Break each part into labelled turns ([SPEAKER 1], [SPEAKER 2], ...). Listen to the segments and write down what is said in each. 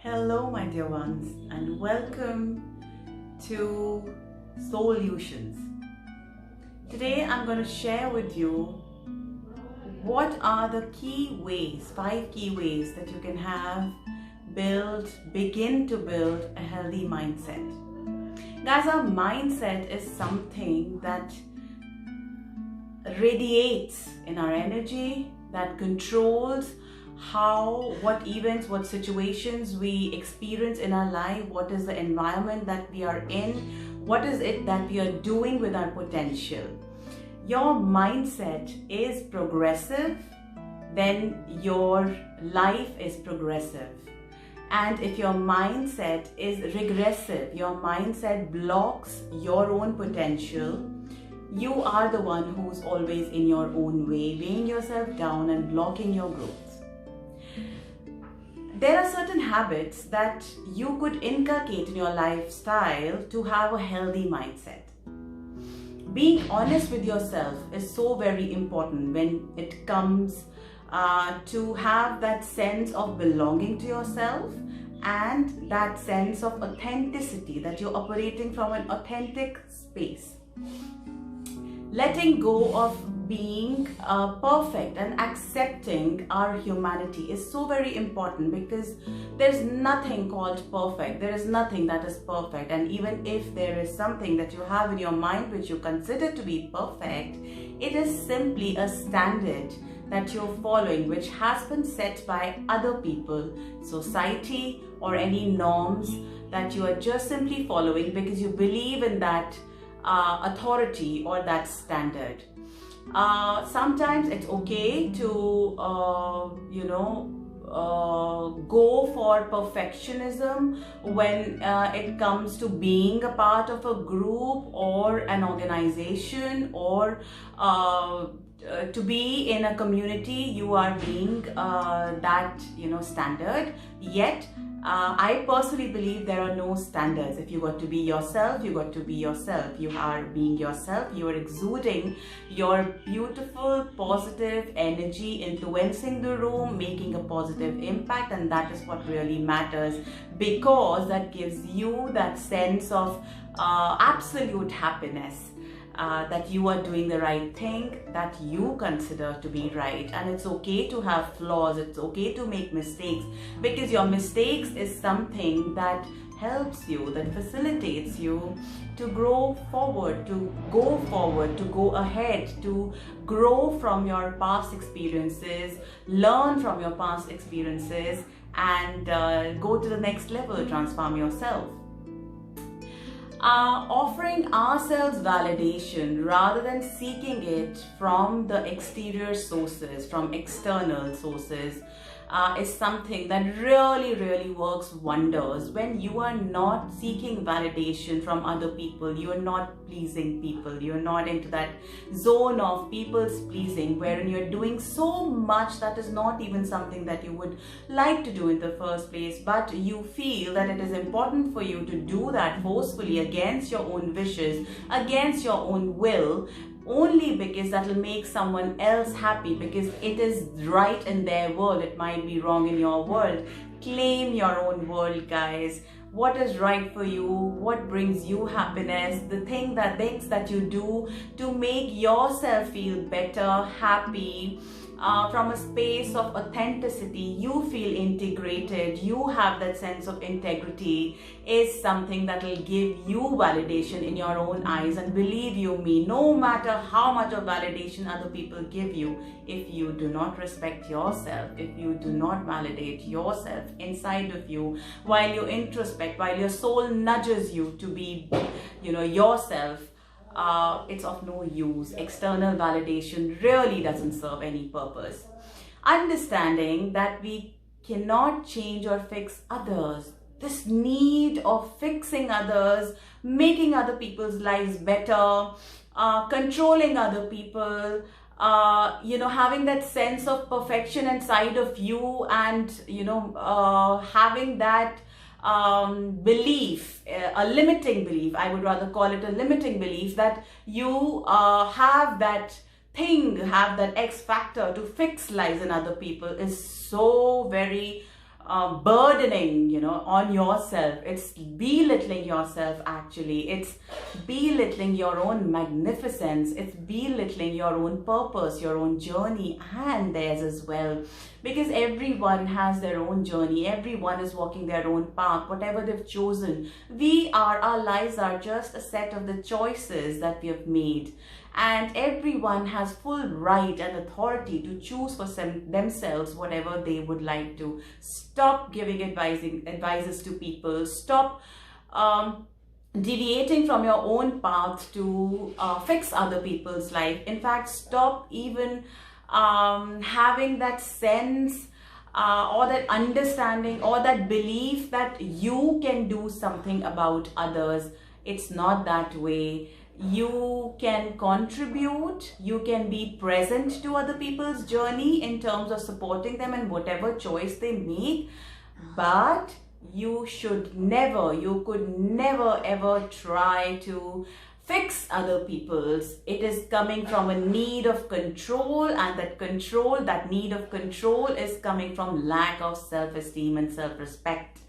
[SPEAKER 1] Hello, my dear ones, and welcome to Solutions. Today, I'm going to share with you what are the key ways, 5 key ways that you can begin to build a healthy mindset. Guys, our mindset is something that radiates in our energy, that controls what events, what situations we experience in our life, what is the environment that we are in, what is it that we are doing with our potential. Your mindset is progressive, then your life is progressive. And if your mindset is regressive, your mindset blocks your own potential, you are the one who's always in your own way, weighing yourself down and blocking your growth. There are certain habits that you could inculcate in your lifestyle to have a healthy mindset. Being honest with yourself is so very important when it comes to have that sense of belonging to yourself and that sense of authenticity, that you're operating from an authentic space. Letting go of being perfect and accepting our humanity is so very important, because there's nothing called perfect. There is nothing that is perfect, and even if there is something that you have in your mind which you consider to be perfect, it is simply a standard that you're following, which has been set by other people, society, or any norms that you are just simply following because you believe in that authority or that standard. Sometimes it's okay to go for perfectionism when it comes to being a part of a group or an organization, or to be in a community. You are being that standard. Yet I personally believe there are no standards. If you got to be yourself, you got to be yourself. You are being yourself. You are exuding your beautiful, positive energy, influencing the room, making a positive impact, and that is what really matters, because that gives you that sense of absolute happiness. That you are doing the right thing, that you consider to be right. And it's okay to have flaws, it's okay to make mistakes, because your mistakes is something that helps you, that facilitates you to grow forward, to go ahead, to grow from your past experiences, learn from your past experiences, and go to the next level, transform yourself. Offering ourselves validation rather than seeking it from the exterior sources, from external sources, is something that really works wonders. When you are not seeking validation from other people, you are not pleasing people, you're not into that zone of people's pleasing, wherein you're doing so much that is not even something that you would like to do in the first place, but you feel that it is important for you to do that forcefully against your own wishes, against your own will, only because that will make someone else happy, because it is right in their world. It might be wrong in your world. Claim your own world, guys. What is right for you, what brings you happiness, the things that you do to make yourself feel better, happy, from a space of authenticity, you feel integrated, you have that sense of integrity, is something that will give you validation in your own eyes. And believe you me, no matter how much of validation other people give you, if you do not respect yourself, if you do not validate yourself inside of you, while you introspect, while your soul nudges you to be yourself, it's of no use. External validation really doesn't serve any purpose. Understanding that we cannot change or fix others, this need of fixing others, making other people's lives better, controlling other people, having that sense of perfection inside of you, and having that belief, a limiting belief, I would rather call it a limiting belief, that you have that X factor to fix lives in other people, is so very burdening, on yourself. It's belittling yourself, actually. It's belittling your own magnificence. It's belittling your own purpose, your own journey, and theirs as well. Because everyone has their own journey. Everyone is walking their own path, whatever they've chosen. Our lives are just a set of the choices that we have made. And everyone has full right and authority to choose for themselves whatever they would like to. Stop giving advices to people. Stop deviating from your own path to fix other people's life. In fact, stop even having that sense or that understanding or that belief that you can do something about others. It's not that way. You can contribute, you can be present to other people's journey in terms of supporting them in whatever choice they make, but you could never ever try to fix other people's. It is coming from a need of control, and that need of control is coming from lack of self-esteem and self-respect.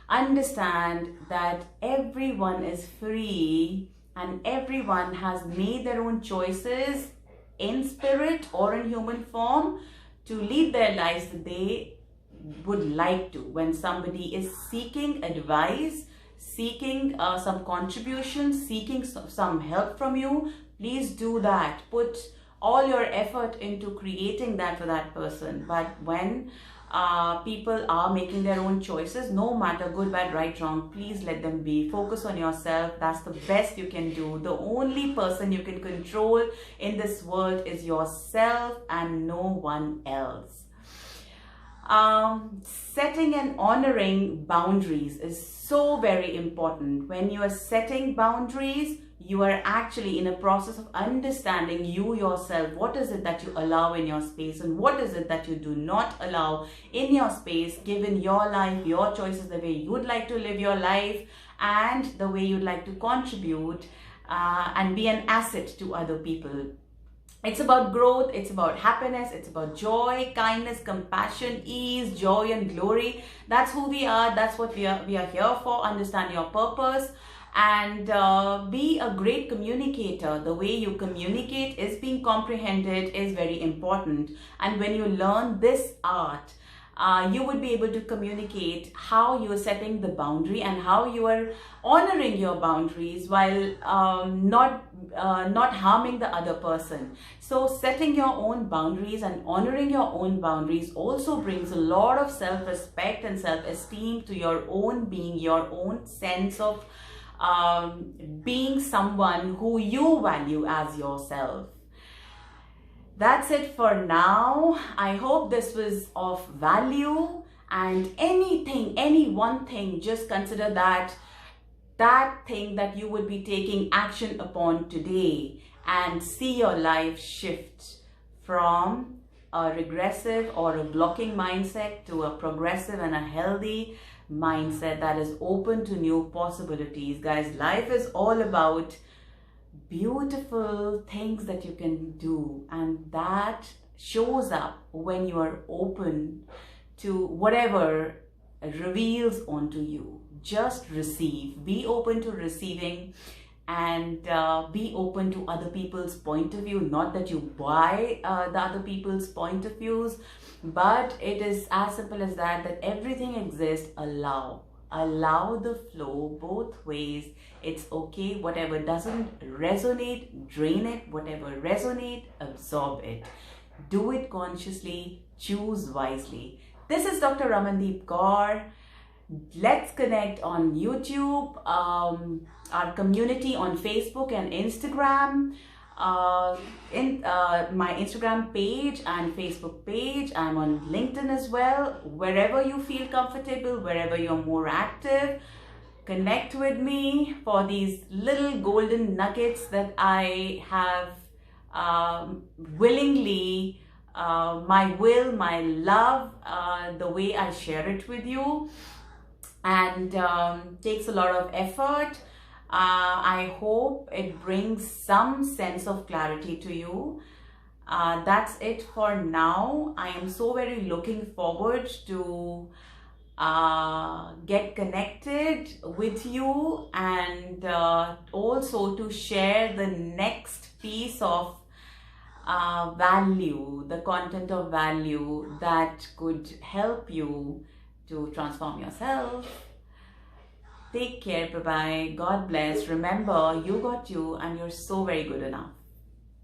[SPEAKER 1] Understand that everyone is free and everyone has made their own choices in spirit or in human form to lead their lives that they would like to. When somebody is seeking advice, seeking some contribution, seeking some help from you, please do that. Put all your effort into creating that for that person. But when people are making their own choices, no matter good, bad, right, wrong, please let them be. Focus on yourself. That's the best you can do. The only person you can control in this world is yourself and no one else. Setting and honoring boundaries is so very important. When you are setting boundaries, you are actually in a process of understanding you yourself. What is it that you allow in your space and what is it that you do not allow in your space, given your life, your choices, the way you would like to live your life and the way you'd like to contribute and be an asset to other people. It's about growth, it's about happiness, it's about joy, kindness, compassion, ease, joy and glory. That's who we are, that's what we are here for. Understand your purpose and be a great communicator. The way you communicate is being comprehended is very important. And when you learn this art, you would be able to communicate how you are setting the boundary and how you are honoring your boundaries while not harming the other person. So setting your own boundaries and honoring your own boundaries also brings a lot of self-respect and self-esteem to your own being, your own sense of being someone who you value as yourself. That's it for now. I hope this was of value, and any one thing, just consider that thing that you would be taking action upon today and see your life shift from a regressive or a blocking mindset to a progressive and a healthy mindset that is open to new possibilities. Guys, life is all about beautiful things that you can do, and that shows up when you are open to whatever reveals onto you. Just receive, be open to receiving, and be open to other people's point of view. Not that you buy the other people's point of views, but it is as simple as that everything exists. Allow the flow both ways. It's okay. Whatever doesn't resonate, drain it. Whatever resonates, absorb it. Do it consciously, choose wisely. This is Dr. Ramandeep Kaur. Let's connect on YouTube, our community on Facebook and Instagram. In my Instagram page and Facebook page. I'm on LinkedIn as well. Wherever you feel comfortable, wherever you're more active, connect with me for these little golden nuggets that I have willingly, my will, my love, the way I share it with you, and takes a lot of effort. I hope it brings some sense of clarity to you. That's it for now. I am so very looking forward to get connected with you, and also to share the next piece of value, the content of value that could help you to transform yourself. Take care. Bye bye. God bless. Remember, you got you, and you're so very good enough.